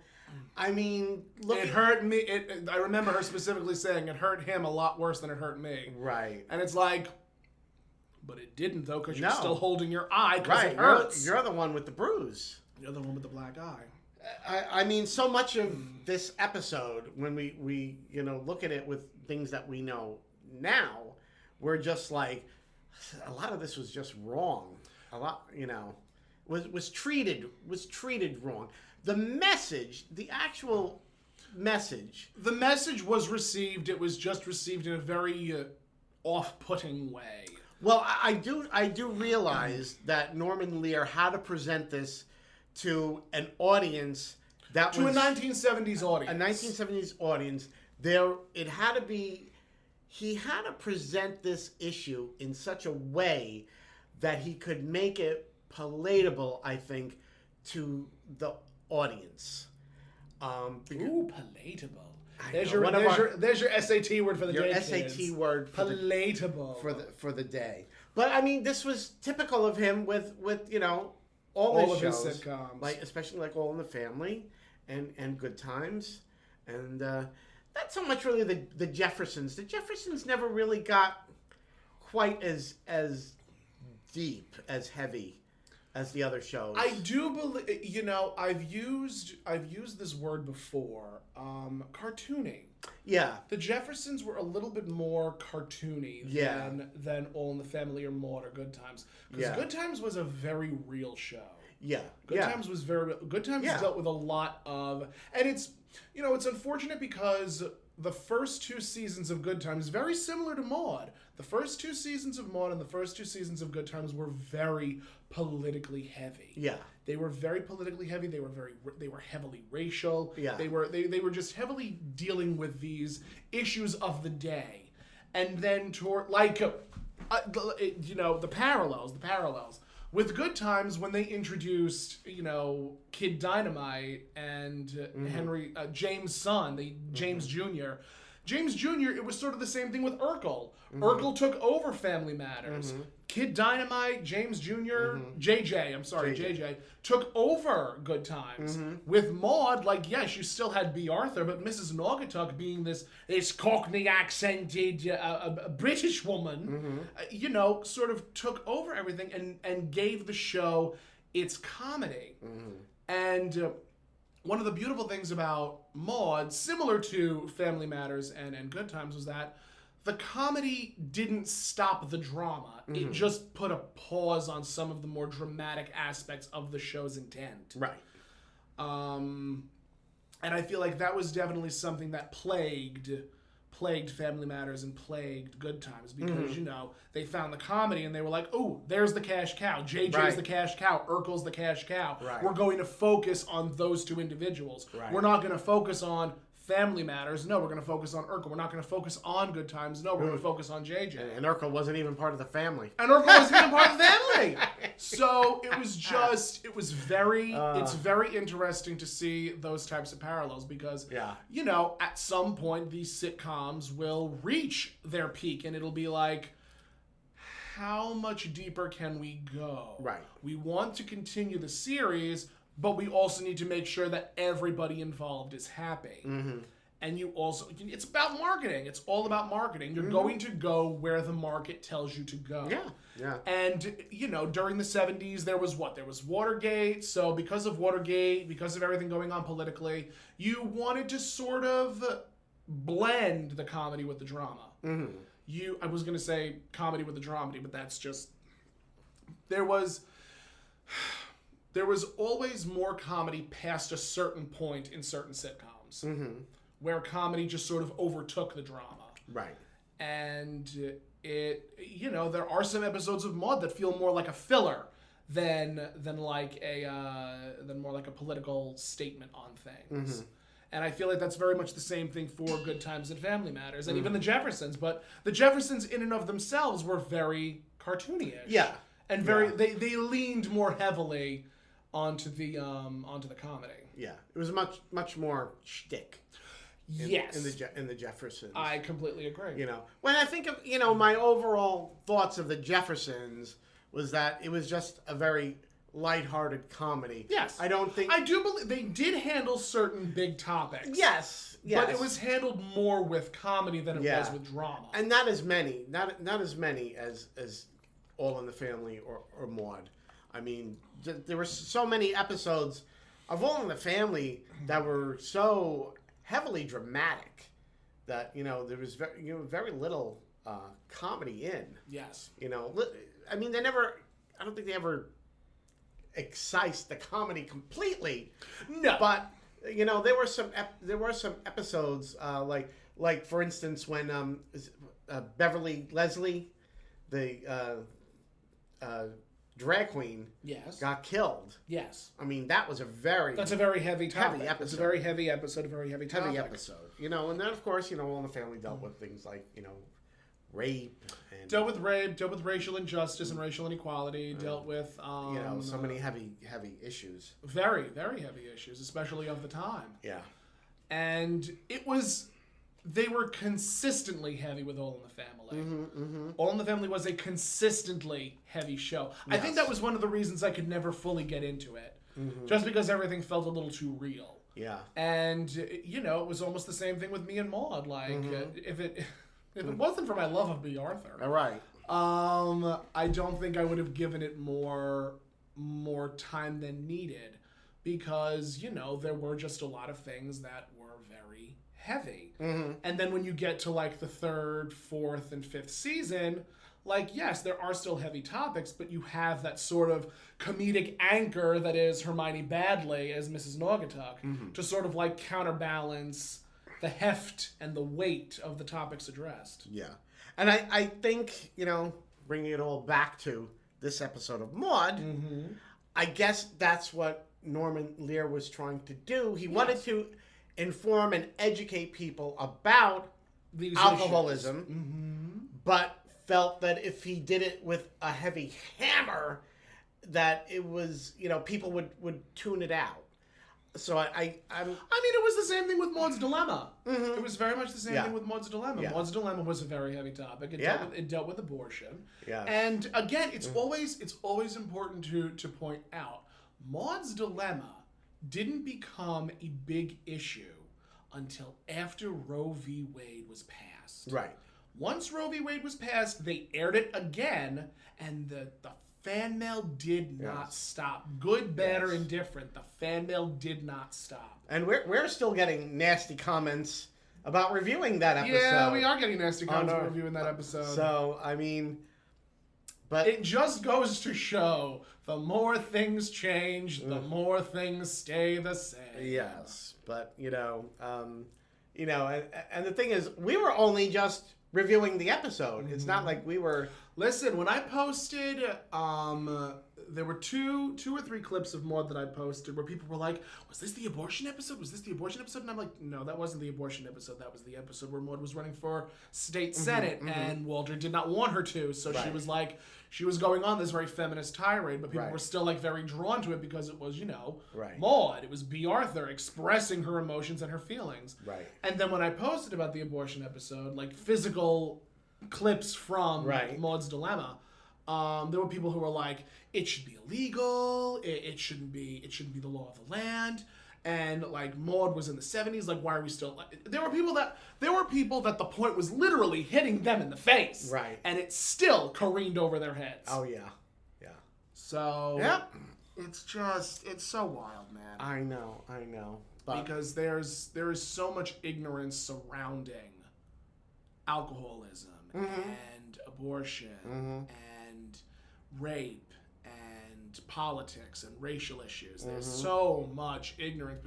I mean, look. It hurt me. I remember her specifically saying it hurt him a lot worse than it hurt me. Right. And it's but it didn't though, because you're still holding your eye because it hurts. You're the one with the bruise. You're the one with the black eye. I mean, so much of this episode, when we look at it with things that we know now, we're just a lot of this was just wrong. A lot, was treated wrong. The message, the actual message. The message was received. It was just received in a very off-putting way. Well, I do realize that Norman Lear had to present this to an audience that to a 1970s audience. A 1970s audience. He had to present this issue in such a way that he could make it palatable, I think, to the audience. Palatable. There's your SAT word for the day. Your SAT word for palatable for the day. But I mean, this was typical of him with all of his sitcoms, especially All in the Family and Good Times, and not so much really the Jeffersons. The Jeffersons never really got quite as deep, as heavy as the other shows. I do believe, you know, I've used this word before, cartooning. Yeah. The Jeffersons were a little bit more cartoony than All in the Family or Maude or Good Times. Because Good Times was a very real show. Yeah. Good Times was very... Good Times dealt with a lot of... And it's, you know, it's unfortunate because the first 2 seasons of Good Times, very similar to Maude. The first 2 seasons of Maude and the first 2 seasons of Good Times were very politically heavy. Yeah. They were very politically heavy. They were heavily racial. Yeah. They were just heavily dealing with these issues of the day. And then toward, like, you know, the parallels. With Good Times, when they introduced, you know, Kid Dynamite and James' son, James Jr., it was sort of the same thing with Urkel. Urkel took over Family Matters. Kid Dynamite, James Jr., JJ took over Good Times. With Maude, like, yes, you still had B. Arthur, but Mrs. Naugatuck being this Cockney accented British woman, you know, sort of took over everything and gave the show its comedy. And one of the beautiful things about Maude, similar to Family Matters and Good Times, was that the comedy didn't stop the drama. It just put a pause on some of the more dramatic aspects of the show's intent. Right. And I feel like that was definitely something that plagued Family Matters and plagued Good Times because, you know, they found the comedy and they were like, oh, there's the cash cow. JJ's the cash cow. Urkel's the cash cow. Right. We're going to focus on those 2 individuals. Right. We're not going to focus on Family Matters. No, we're going to focus on Urkel. We're not going to focus on Good Times. No, we're going to focus on JJ. And Urkel wasn't even part of the family. And Urkel wasn't even part of the family. So it was just, it's very interesting to see those types of parallels because, you know, at some point these sitcoms will reach their peak and it'll be like, how much deeper can we go? Right. We want to continue the series, but we also need to make sure that everybody involved is happy. And you also, it's about marketing. It's all about marketing. You're going to go where the market tells you to go. Yeah. And, you know, during the 70s, there was what? There was Watergate. So because of Watergate, because of everything going on politically, you wanted to sort of blend the comedy with the drama. I was going to say comedy with the dramedy, but that's just, there was always more comedy past a certain point in certain sitcoms where comedy just sort of overtook the drama. Right. And it, you know, there are some episodes of Maude that feel more like a filler than more like a political statement on things. And I feel like that's very much the same thing for Good Times and Family Matters and even the Jeffersons. But the Jeffersons in and of themselves were very cartoony-ish. Yeah. And they leaned more heavily onto the comedy. Yeah, it was much more shtick. Yes. In the Jeffersons. I completely agree. You know, when I think of, you know, my overall thoughts of the Jeffersons was that it was just a very lighthearted comedy. Yes. I don't think... I do believe they did handle certain big topics. Yes. But it was handled more with comedy than it was with drama. And not as many as All in the Family or Maude. I mean, there were so many episodes of All in the Family that were so heavily dramatic that, you know, there was very little comedy in. Yes. You know, I mean, I don't think they ever excised the comedy completely. No. But, you know, there were some episodes like for instance when Beverly Leslie, the drag queen, got killed. Yes. I mean, that's a very heavy topic. Heavy episode. It's a very heavy episode, a very heavy topic. Heavy episode. You know, and then of course, you know, All in the Family dealt with things like, you know, rape and dealt with racial injustice and racial inequality, dealt with you know, so many heavy issues. Very, very heavy issues, especially of the time. Yeah. And they were consistently heavy with All in the Family. All in the Family was a consistently heavy show. Yes. I think that was one of the reasons I could never fully get into it. Just because everything felt a little too real. Yeah. And, you know, it was almost the same thing with me and Maude. Like, if it wasn't for my love of B. Arthur. All right. I don't think I would have given it more time than needed because, there were just a lot of things that were very heavy. Mm-hmm. And then when you get to like the third, fourth, and fifth season, like, yes, there are still heavy topics, but you have that sort of comedic anchor that is Hermione Badley as Mrs. Naugatuck to sort of like counterbalance the heft and the weight of the topics addressed. Yeah. And I think, bringing it all back to this episode of Maude, I guess that's what Norman Lear was trying to do. He wanted to inform and educate people about These alcoholism, but felt that if he did it with a heavy hammer, that it was, people would tune it out. So I mean, it was the same thing with Maude's Dilemma. Mm-hmm. It was very much the same thing with Maude's Dilemma. Yeah. Maude's Dilemma was a very heavy topic. It dealt with abortion. Yeah. And again, it's always important to point out, Maude's Dilemma didn't become a big issue until after Roe v. Wade was passed. Right. Once Roe v. Wade was passed, they aired it again, and the fan mail did not stop. Good, bad, or indifferent, the fan mail did not stop. And we're still getting nasty comments about reviewing that episode. Yeah, we are getting nasty comments about reviewing that episode. So, I mean, but it just goes to show the more things change, the more things stay the same. Yes, but and the thing is, we were only just reviewing the episode. It's not like we were. Listen, when I posted, there were two or three clips of Maude that I posted where people were like, "Was this the abortion episode? Was this the abortion episode?" And I'm like, "No, that wasn't the abortion episode. That was the episode where Maude was running for state senate, and Walter did not want her to. So she was going on this very feminist tirade, but people were still like very drawn to it because it was, Maude. It was B. Arthur expressing her emotions and her feelings. Right. And then when I posted about the abortion episode, like physical clips from Maude's Dilemma, there were people who were like, it should be illegal, it shouldn't be the law of the land, and like Maude was in the 70s, like why are we still there were people that the point was literally hitting them in the face, and it still careened over their heads. Oh yeah. So it's so wild, man. I know but because there is so much ignorance surrounding alcoholism and abortion and rape and politics and racial issues. There's so much ignorance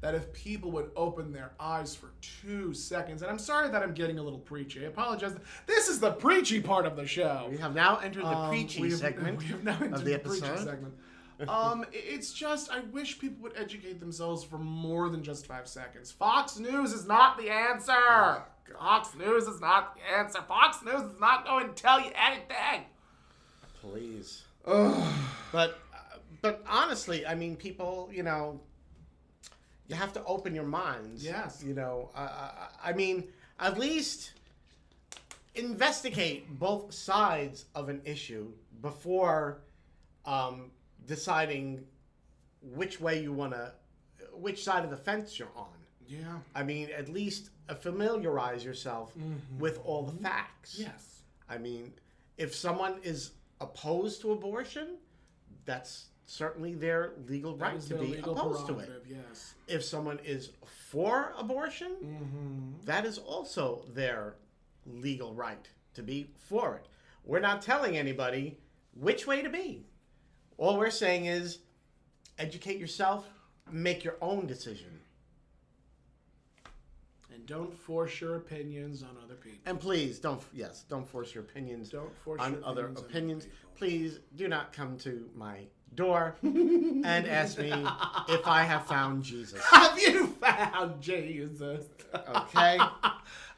that if people would open their eyes for 2 seconds, and I'm sorry that I'm getting a little preachy. I apologize. This is the preachy part of the show. We have now entered the preachy segment we have now entered of the episode. Preachy segment. It's just, I wish people would educate themselves for more than just 5 seconds. Fox News is not the answer. Fox News is not the answer. Fox News is not going to tell you anything. Please. But honestly, I mean, people, you have to open your minds. Yes. I mean, at least investigate both sides of an issue before deciding which side of the fence you're on. Yeah. I mean, at least familiarize yourself with all the facts. Yes. I mean, if someone is opposed to abortion, that's certainly their legal right to be opposed to it. Yes. If someone is for abortion, that is also their legal right to be for it. We're not telling anybody which way to be. All we're saying is educate yourself, make your own decision. And don't force your opinions on other people. And please don't force your opinions on other opinions. Please do not come to my door and ask me if I have found Jesus. Have you found Jesus? Okay.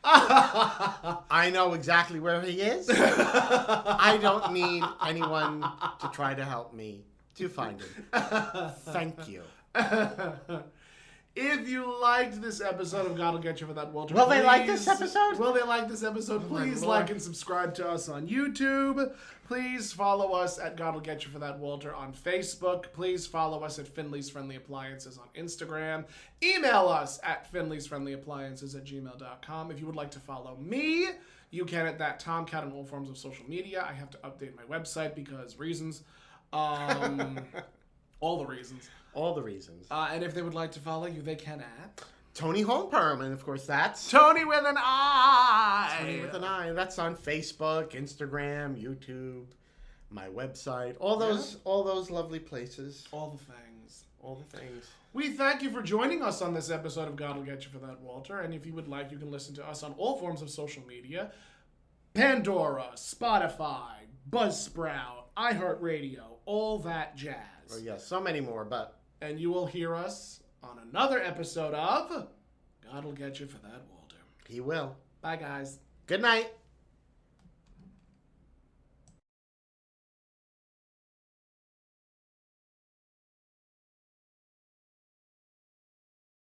I know exactly where he is. I don't need anyone to try to help me to find him. Thank you. If you liked this episode of God Will Get You for That, Walter, Will they like this episode? Will they like this episode? Please like and subscribe to us on YouTube. Please follow us at God Will Get You for That, Walter on Facebook. Please follow us at Finley's Friendly Appliances on Instagram. Email us at finleysfriendlyappliances@gmail.com. If you would like to follow me, you can at that Tomcat on all forms of social media. I have to update my website because reasons. All the reasons. All the reasons. And if they would like to follow you, they can at Toni Homeperm, and of course that's Tony with an I. Toni with an I. That's on Facebook, Instagram, YouTube, my website, all those lovely places. All the things. All the things. We thank you for joining us on this episode of God Will Get You for That, Walter. And if you would like, you can listen to us on all forms of social media. Pandora, Spotify, Buzzsprout, iHeartRadio, all that jazz. Oh, yes, so many more, but... And you will hear us on another episode of God Will Get You for That, Walter. He will. Bye, guys. Good night.